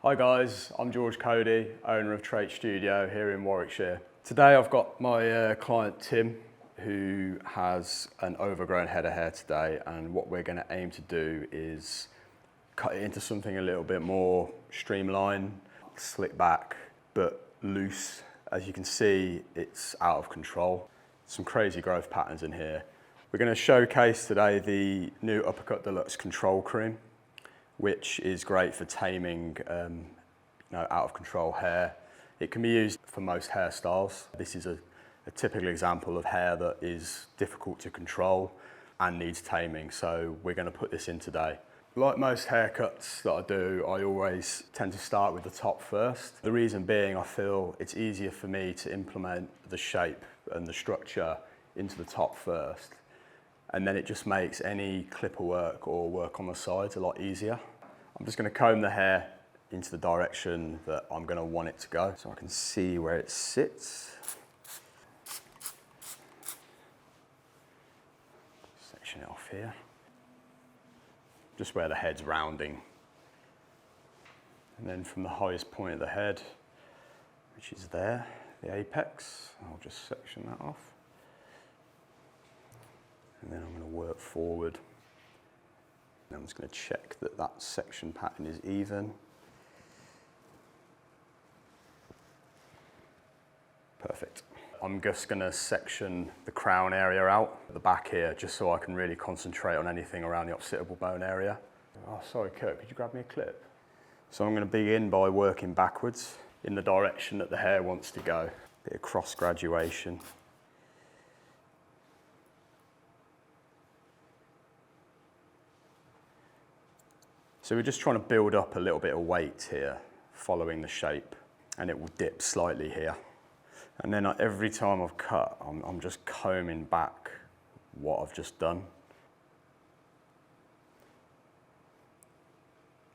Hi guys, I'm Coady, owner of Trait Studio here in Warwickshire. Today I've got my client Tim, who has an overgrown head of hair today, and what we're going to aim to do is cut it into something a little bit more streamlined, slick back, but loose. As you can see, it's out of control. Some crazy growth patterns in here. We're going to showcase today the new Uppercut Deluxe control cream, which is great for taming out of control hair. It can be used for most hairstyles. This is a typical example of hair that is difficult to control and needs taming, so we're going to put this in today. Like most haircuts that I do, I always tend to start with the top first. The reason being, I feel it's easier for me to implement the shape and the structure into the top first. And then it just makes any clipper work or work on the sides a lot easier. I'm just going to comb the hair into the direction that I'm going to want it to go, so I can see where it sits. Section it off here. Just where the head's rounding. And then from the highest point of the head, which is there, the apex, I'll just section that off. And then I'm going to work forward. And I'm just going to check that that section pattern is even. Perfect. I'm just going to section the crown area out, at the back here, just so I can really concentrate on anything around the occipital bone area. Oh, sorry Kurt, could you grab me a clip? So I'm going to begin by working backwards in the direction that the hair wants to go. Bit of cross graduation. So we're just trying to build up a little bit of weight here, following the shape, and it will dip slightly here. And then every time I've cut, I'm just combing back what I've just done.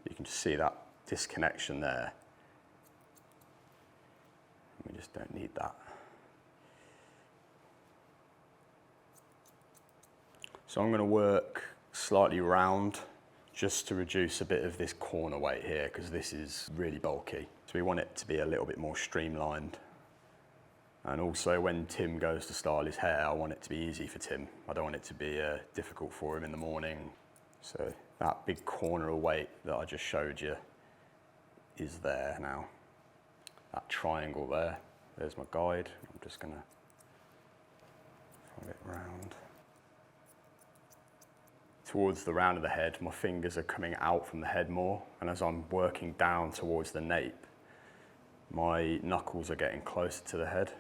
You can just see that disconnection there. We just don't need that. So I'm going to work slightly round, just to reduce a bit of this corner weight here, because this is really bulky. So we want it to be a little bit more streamlined. And also when Tim goes to style his hair, I want it to be easy for Tim. I don't want it to be difficult for him in the morning. So that big corner of weight that I just showed you is there now. That triangle there, there's my guide. I'm just gonna follow it round. Towards the round of the head, my fingers are coming out from the head more, and as I'm working down towards the nape, my knuckles are getting closer to the head,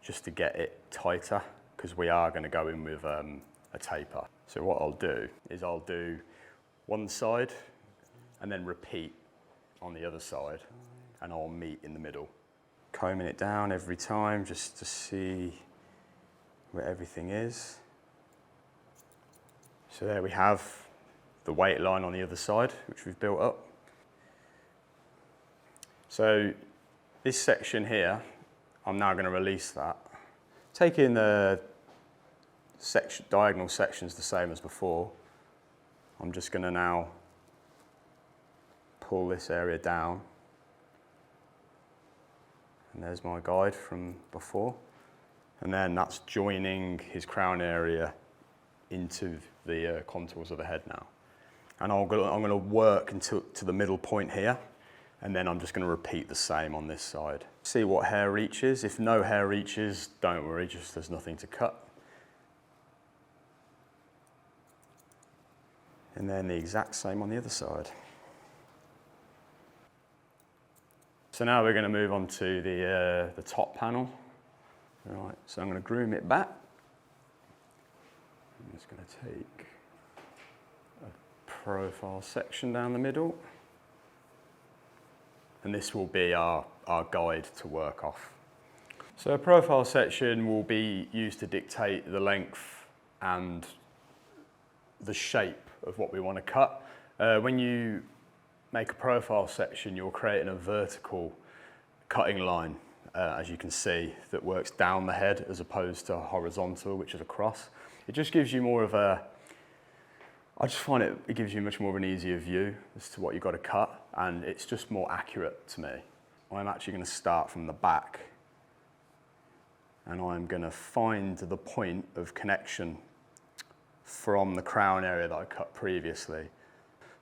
just to get it tighter, because we are going to go in with a taper. So what I'll do is I'll do one side and then repeat on the other side, and I'll meet in the middle. Combing it down every time just to see where everything is. So there we have the weight line on the other side, which we've built up. So this section here, I'm now going to release that. Taking the diagonal sections the same as before, I'm just going to now pull this area down. And there's my guide from before. And then that's joining his crown area into the contours of the head now. And I'm going to work to the middle point here, and then I'm just going to repeat the same on this side. See what hair reaches. If no hair reaches, don't worry, just there's nothing to cut. And then the exact same on the other side. So now we're going to move on to the top panel. All right, so I'm going to groom it back. I'm just going to take a profile section down the middle. And this will be our guide to work off. So a profile section will be used to dictate the length and the shape of what we want to cut. When you make a profile section, you're creating a vertical cutting line, as you can see, that works down the head as opposed to horizontal, which is across. It just gives you more of a I just find it gives you much more of an easier view as to what you've got to cut, and it's just more accurate to me. I'm actually going to start from the back, and I'm going to find the point of connection from the crown area that I cut previously.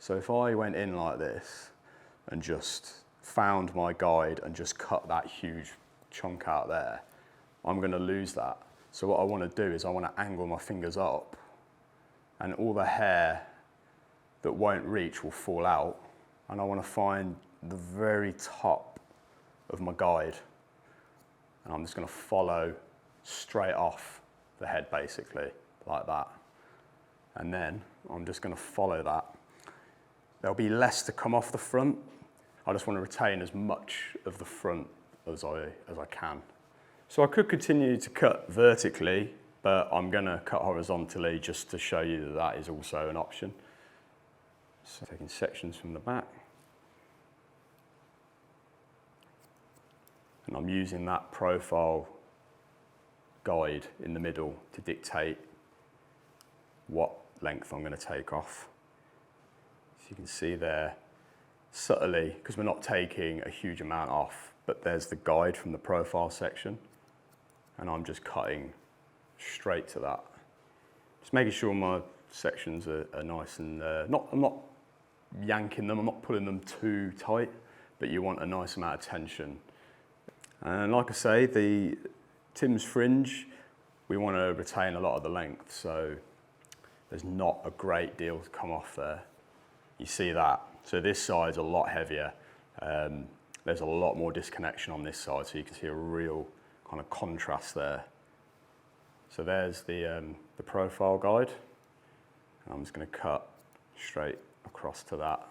So if I went in like this and just found my guide and just cut that huge chunk out there, I'm going to lose that. So what I want to do is I want to angle my fingers up, and all the hair that won't reach will fall out, and I want to find the very top of my guide, and I'm just going to follow straight off the head, basically like that, and then I'm just going to follow that. There'll be less to come off the front. I just want to retain as much of the front as I can. So I could continue to cut vertically, but I'm going to cut horizontally just to show you that that is also an option. So taking sections from the back, and I'm using that profile guide in the middle to dictate what length I'm going to take off. So you can see there, subtly, because we're not taking a huge amount off, but there's the guide from the profile section, and I'm just cutting straight to that. Just making sure my sections are nice and, I'm not yanking them, I'm not pulling them too tight, but you want a nice amount of tension. And like I say, the Tim's fringe, we want to retain a lot of the length, so there's not a great deal to come off there. You see that? So this side's a lot heavier. There's a lot more disconnection on this side, so you can see a real kind of contrast there. So there's the profile guide. I'm just going to cut straight across to that.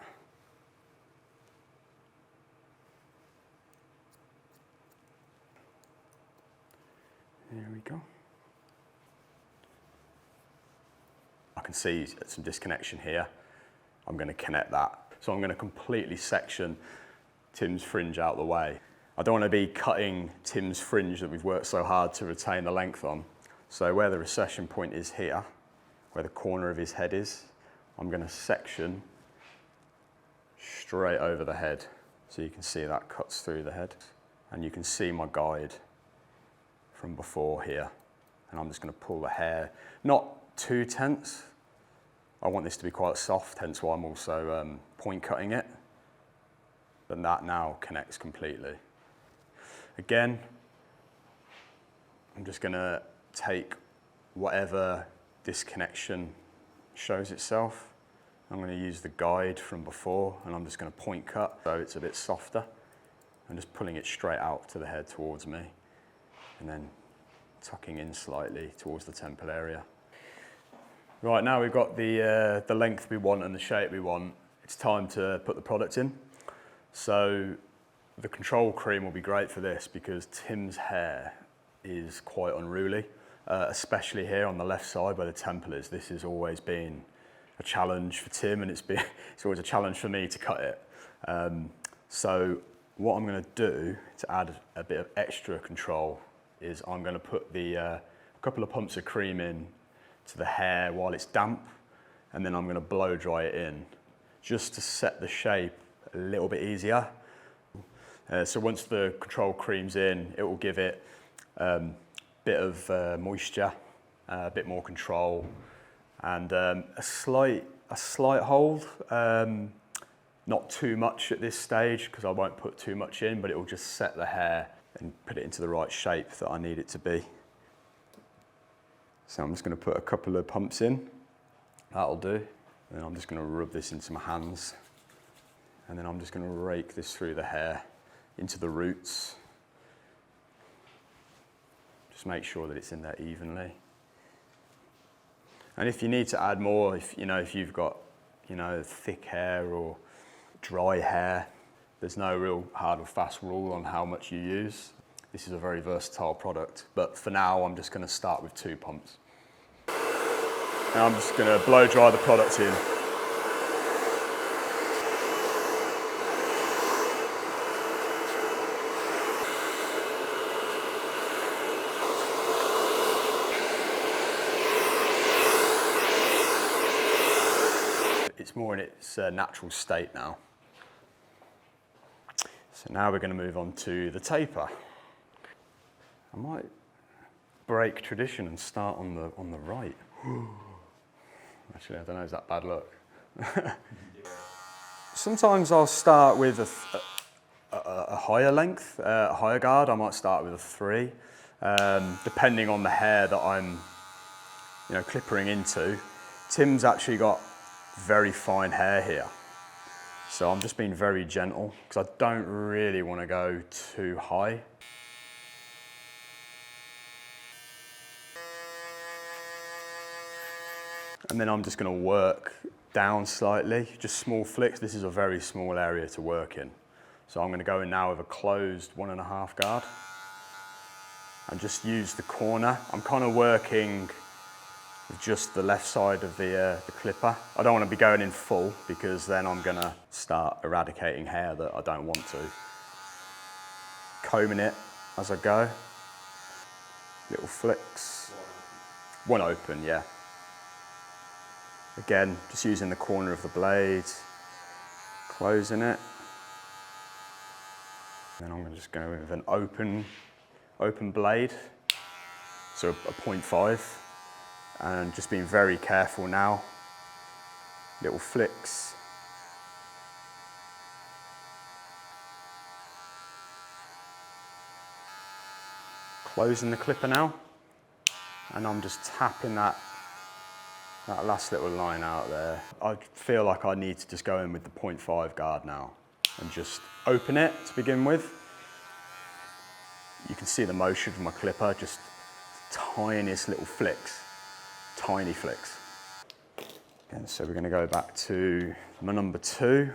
There we go. I can see some disconnection here. I'm going to connect that. So I'm going to completely section Tim's fringe out the way. I don't want to be cutting Tim's fringe that we've worked so hard to retain the length on. So where the recession point is here, where the corner of his head is, I'm going to section straight over the head. So you can see that cuts through the head. And you can see my guide from before here. And I'm just going to pull the hair, not too tense. I want this to be quite soft, hence why I'm also point cutting it. But that now connects completely. Again, I'm just going to take whatever disconnection shows itself. I'm going to use the guide from before, and I'm just going to point cut so it's a bit softer. I'm just pulling it straight out to the head towards me, and then tucking in slightly towards the temple area. Right, now we've got the length we want and the shape we want, it's time to put the product in. So the control cream will be great for this because Tim's hair is quite unruly, especially here on the left side where the temple is. This has always been a challenge for Tim, and it's always a challenge for me to cut it. So what I'm going to do to add a bit of extra control is I'm going to put a couple of pumps of cream in to the hair while it's damp, and then I'm going to blow dry it in just to set the shape a little bit easier. So once the control cream's in, it will give it a bit of moisture, a bit more control, and a slight hold. Not too much at this stage because I won't put too much in, but it will just set the hair and put it into the right shape that I need it to be. So I'm just going to put a couple of pumps in. That'll do. And I'm just going to rub this into my hands. And then I'm just going to rake this through the hair into the roots. Just make sure that it's in there evenly. And if you need to add more, if you've got thick hair or dry hair, there's no real hard or fast rule on how much you use. This is a very versatile product, but for now I'm just going to start with 2 pumps. And I'm just going to blow dry the product in. in its natural state now. So now we're going to move on to the taper. I might break tradition and start on the right. Actually, I don't know, is that bad luck? Sometimes I'll start with a higher length, a higher guard. I might start with a 3, depending on the hair that I'm, clippering into. Tim's actually got very fine hair here, so I'm just being very gentle because I don't really want to go too high. And then I'm just going to work down slightly, just small flicks. This is a very small area to work in. So I'm going to go in now with a closed 1.5 guard and just use the corner. I'm kind of working with just the left side of the clipper. I don't want to be going in full because then I'm going to start eradicating hair that I don't want to. Combing it as I go. Little flicks. One open, yeah. Again, just using the corner of the blade, closing it. Then I'm just going with an open blade, so a 0.5, and just being very careful now. Little flicks. Closing the clipper now, and I'm just tapping that last little line out there. I feel like I need to just go in with the 0.5 guard now and just open it to begin with. You can see the motion of my clipper, just tiniest little flicks, tiny flicks. And so we're going to go back to my number 2.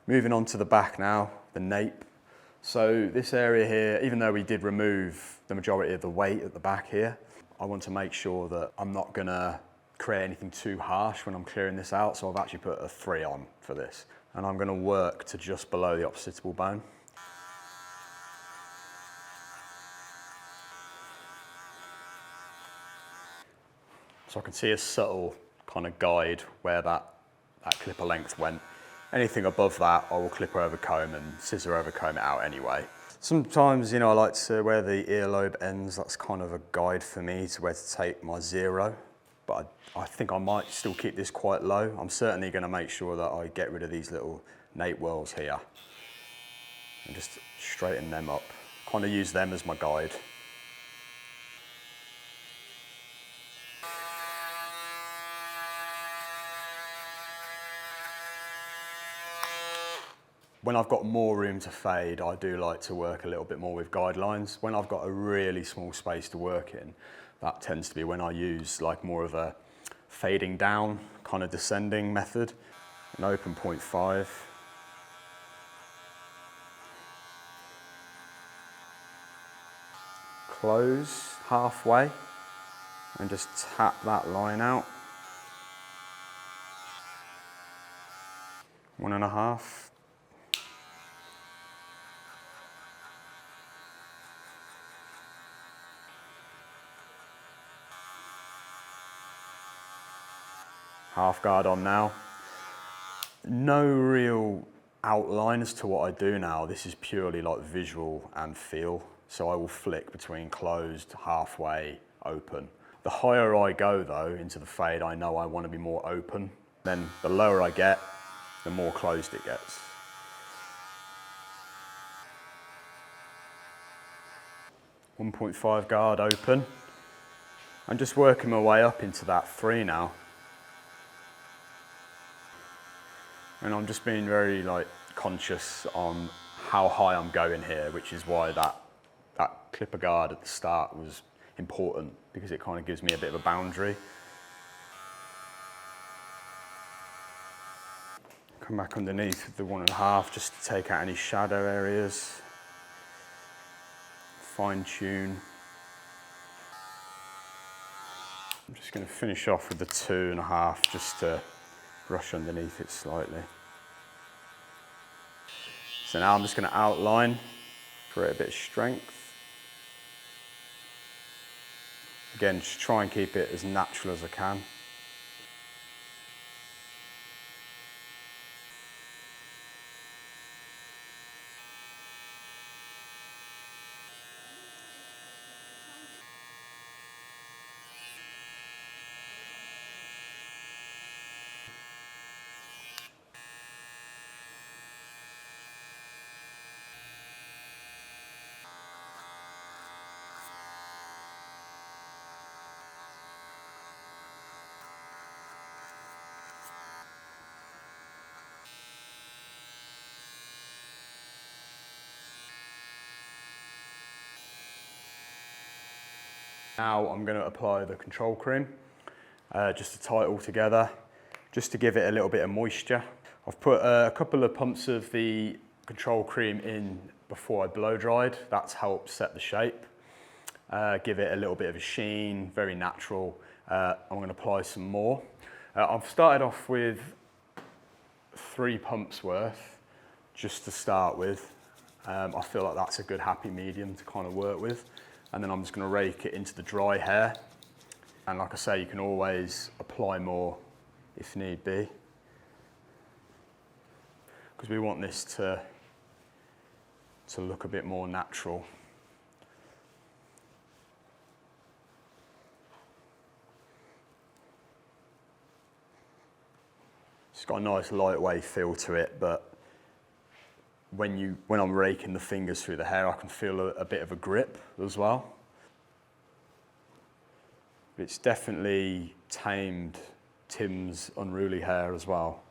Moving on to the back now, the nape. So this area here, even though we did remove the majority of the weight at the back here, I want to make sure that I'm not gonna create anything too harsh when I'm clearing this out. So I've actually put a 3 on for this. And I'm gonna work to just below the occipital bone. So I can see a subtle kind of guide where that clipper length went. Anything above that, I will clipper over comb and scissor over comb it out anyway. Sometimes, I like to where the earlobe ends, that's kind of a guide for me to where to take my 0. But I think I might still keep this quite low. I'm certainly gonna make sure that I get rid of these little nape whorls here and just straighten them up. Kind of use them as my guide. When I've got more room to fade, I do like to work a little bit more with guidelines. When I've got a really small space to work in, that tends to be when I use like more of a fading down, kind of descending method. An open 0.5. Close halfway and just tap that line out. 1.5. Half guard on now. No real outline as to what I do now. This is purely like visual and feel. So I will flick between closed, halfway, open. The higher I go though into the fade, I know I want to be more open. Then the lower I get, the more closed it gets. .5 guard open. I'm just working my way up into that 3 now. And I'm just being very conscious on how high I'm going here, which is why that clipper guard at the start was important, because it kind of gives me a bit of a boundary. Come back underneath with the 1.5 just to take out any shadow areas. Fine tune. I'm just going to finish off with the 2.5 just to brush underneath it slightly. So now I'm just going to outline, create a bit of strength. Again, just try and keep it as natural as I can. Now I'm going to apply the control cream, just to tie it all together, just to give it a little bit of moisture. I've put a couple of pumps of the control cream in before I blow dried. That's helped set the shape, give it a little bit of a sheen, very natural. I'm going to apply some more. I've started off with 3 pumps worth, just to start with. I feel like that's a good happy medium to kind of work with. And then I'm just going to rake it into the dry hair. And like I say, you can always apply more if need be, because we want this to look a bit more natural. It's got a nice lightweight feel to it, but when I'm raking the fingers through the hair, I can feel a bit of a grip as well. It's definitely tamed Tim's unruly hair as well.